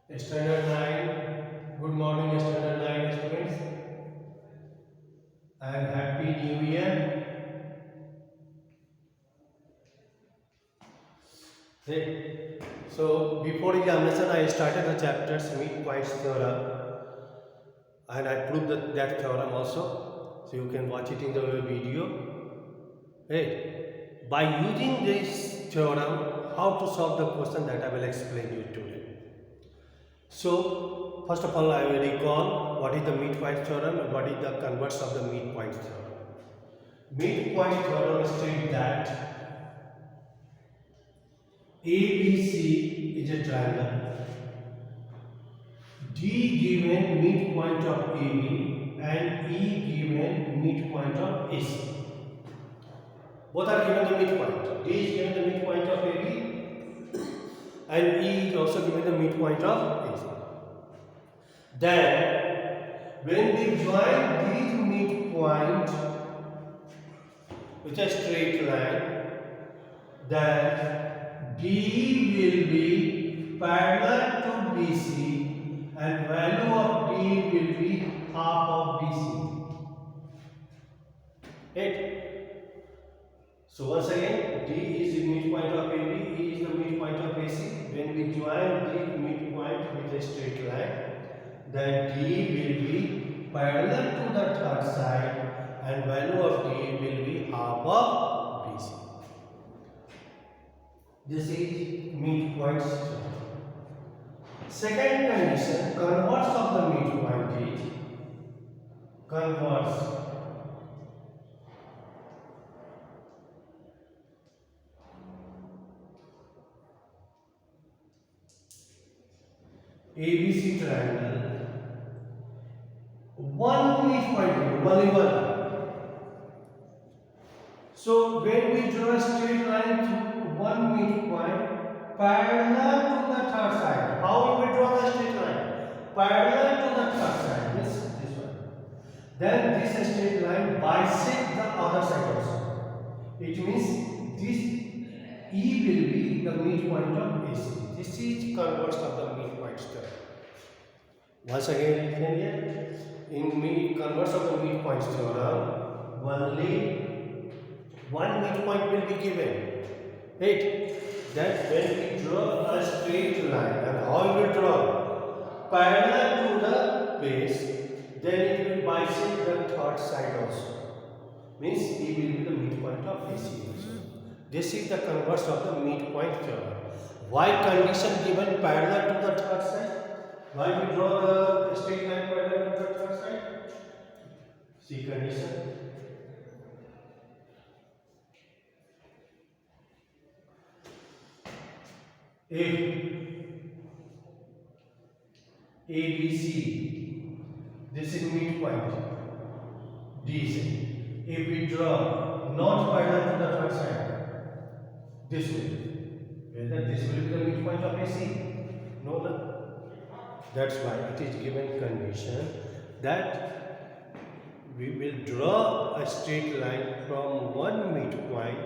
Standard 9. Good morning, Standard 9 students, and Happy New Year. Right. So, before examination, I started the chapters midpoints theorem and I proved that theorem also. So, you can watch it in the video. Right. By using this theorem, how to solve the question that I will explain you today. So, first of all, I will recall what is the midpoint theorem and what is the converse of the midpoint theorem. Midpoint theorem states that ABC is a triangle. D given midpoint of AB and E given midpoint of AC. Both are given the midpoint. D is given the midpoint of AB and E is also given the midpoint of AC. Then, when we join these midpoint with a straight line, then D will be parallel to BC and value of D will be half of BC. Right? So once again, D is the midpoint of AB, E is the midpoint of AC. When we join the midpoint with a straight line, then D will be parallel to the third side and value of D will be half of BC. This is midpoint theorem. Second condition, converse of the midpoint is converse ABC triangle. One midpoint, only one. So when we draw a straight line through one midpoint parallel to the third side, how we will draw the straight line? Parallel to the third side, this one. Then this straight line bisect the other side also. It means this E will be the midpoint of AC. This is converse of the midpoint theorem. Once again, listen here. In converse of the midpoint theorem, only one midpoint will be given. Right? That when we draw a straight line, and how we will draw? Parallel to the base, then it will bisect the third side also. Means E will be the midpoint of AC also. This is the converse of the midpoint theorem. Why condition given parallel to the third side? Why we draw the straight line parallel to the third side? See condition. If ABC, this is midpoint, DC. If we draw not parallel to the third side, this will. Whether this will be the midpoint of AC? No, no. That's why it is given condition that we will draw a straight line from one midpoint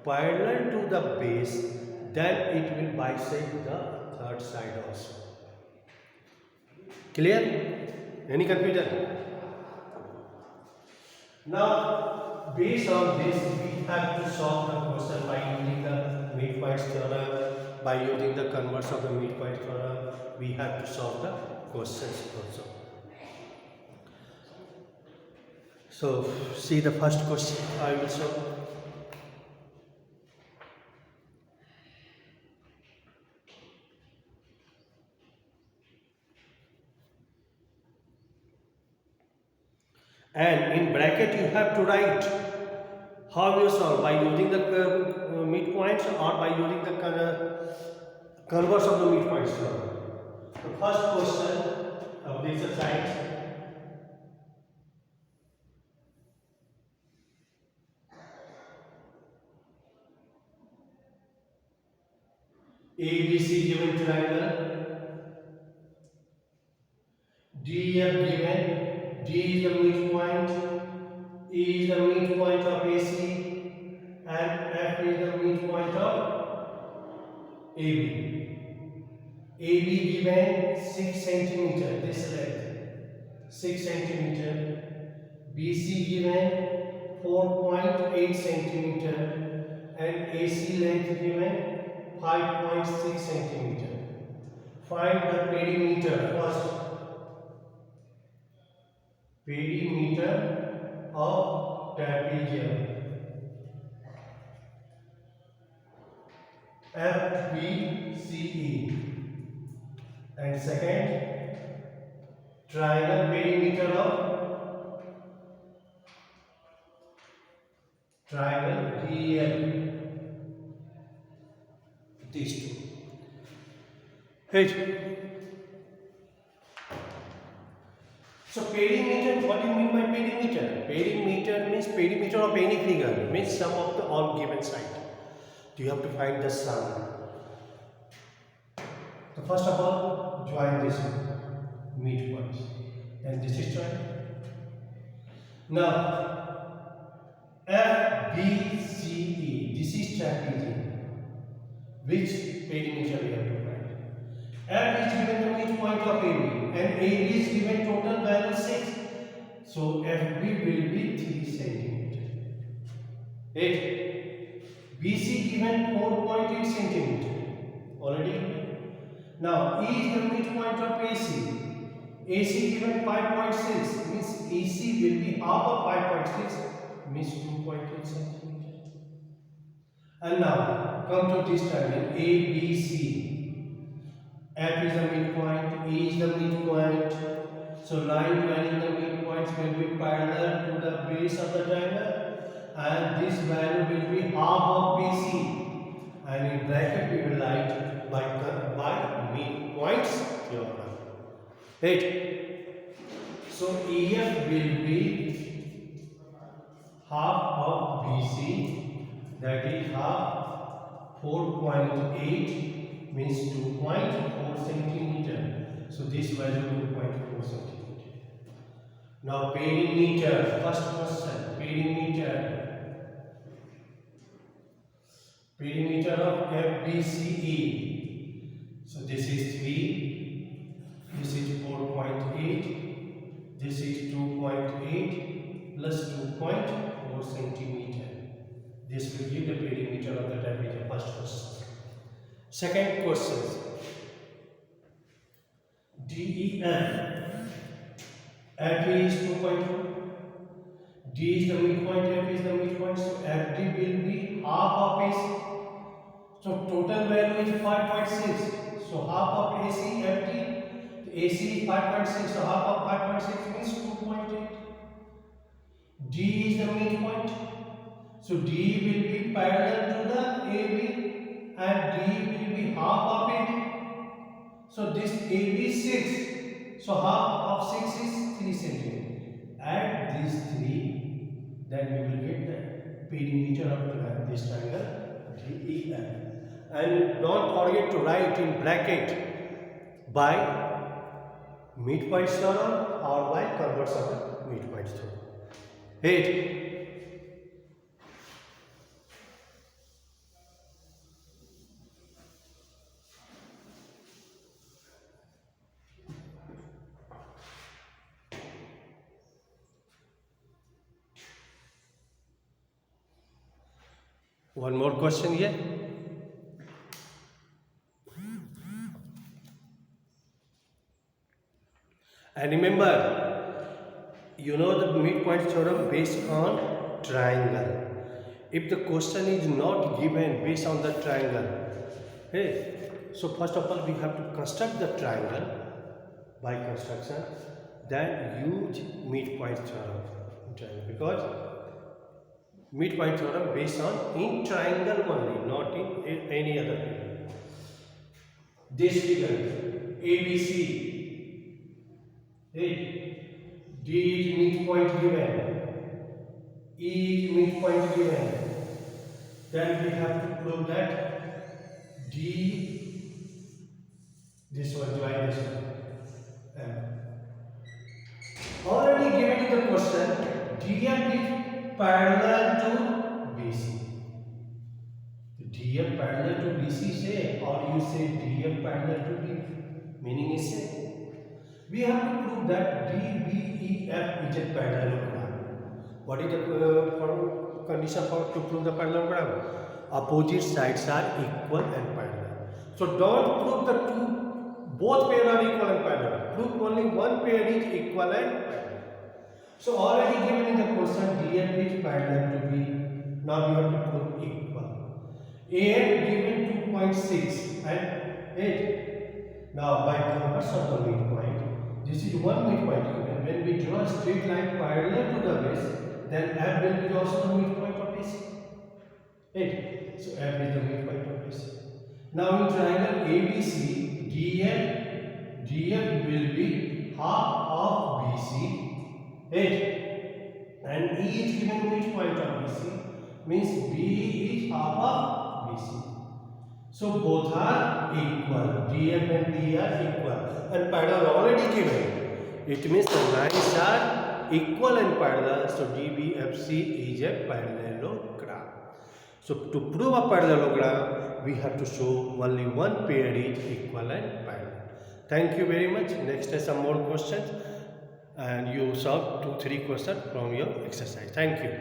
parallel to the base, then it will bisect the third side also. Clear? Any confusion? Now, based on this, we have to solve the question by using the midpoint theorem, by using the converse of the midpoint theorem. We have to solve the questions also. So, see the first question I will solve. And in bracket you have to write how you solve, by using the midpoints or by using the converse of the midpoints. The first question of the exercise. ABC given triangle, DF given, D is the midpoint, E is the midpoint of AC, and F is the midpoint of AB. AB given 6 centimeter, this length 6 centimeter. BC given 4.8 centimeter and AC length given 5.6 centimeter. Find the perimeter first. Perimeter of trapezium. FBCE. And second, triangle perimeter of triangle DEF. These two. Right. So perimeter, what do you mean by perimeter? Perimeter means perimeter of any figure, means sum of the all given side. You have to find the sum. So first of all, join this midpoint. Then this is joined. Now, FBCE, this is trapezium. Which perimeter we have to find? F is given the midpoint of AB, and AB is given total value 6. So FB will be 3 centimeter. 8. BC given 4.8 centimeter. Already. Now E is the midpoint of AC. AC given 5.6, means AC will be half of 5.6, means 2.8 centimeter. And now come to this triangle ABC. F is the midpoint, E is the midpoint. So line joining the midpoints will be parallel to the base of the triangle, and this value will be half of BC. And in bracket we will write by midpoints theorem. Right. So EF will be half of BC, that is half 4.8 means 2.4 centimeter. So this value 2.4 centimeter. Now perimeter, first question, perimeter. Perimeter of FBCE. So this is 3, this is 4.8, this is 2.8 plus 2.4 centimeter. This will give the perimeter of the trapezium. First question. Second question. DEF. F is 2.4. D is the midpoint, F is the midpoint, so FD will be half of AC. So total value is 5.6. So half of AC, FD. The AC is 5.6, so half of 5.6 means 2.8. D is the midpoint. So D will be parallel to the AB and D will be half of AB. So this AB is 6. So half of 6 is 3 centimeter. Add these 3, then we will get the perimeter of this triangle DEF. And don't forget to write in bracket by midpoint theorem or by converse of the midpoint theorem. 8. One more question here. And remember, you know the midpoint theorem based on triangle. If the question is not given based on the triangle, hey, so first of all we have to construct the triangle by construction, then use midpoint theorem, because midpoint theorem based on in triangle only, not in any other figure. This figure ABC. D is midpoint given, E is midpoint given, then we have to prove that D, this one, join this one. Already given in the question, DF is parallel to BC. The DF parallel to BC say, or you say DF parallel to DB. Meaning is same. We have to prove that DBEF is a parallelogram. What is the condition for to prove the parallelogram? Opposite sides are equal and parallel. So don't prove the both pair are equal and parallel. Prove only one pair is equal and parallel. So already given in the question DF is parallel to B. Now we have to prove equal. AF given 2.6 and 8. Now by converse of the midpoint, this is one midpoint given. When we draw a straight line parallel to the base, then F will be also the midpoint of base. 8. So F is the midpoint of base. Now in triangle ABC, DF will be half of BC, 8. And E is given midpoint of BC, means B is half of BC. So both are equal. DF and D are equal. And parallel already given. It means the lines are equal and parallel. So DBFC is a parallelogram. So to prove a parallelogram, we have to show only one pair is equal and parallel. Thank you very much. Next is some more questions. And you solve 2-3 questions from your exercise. Thank you.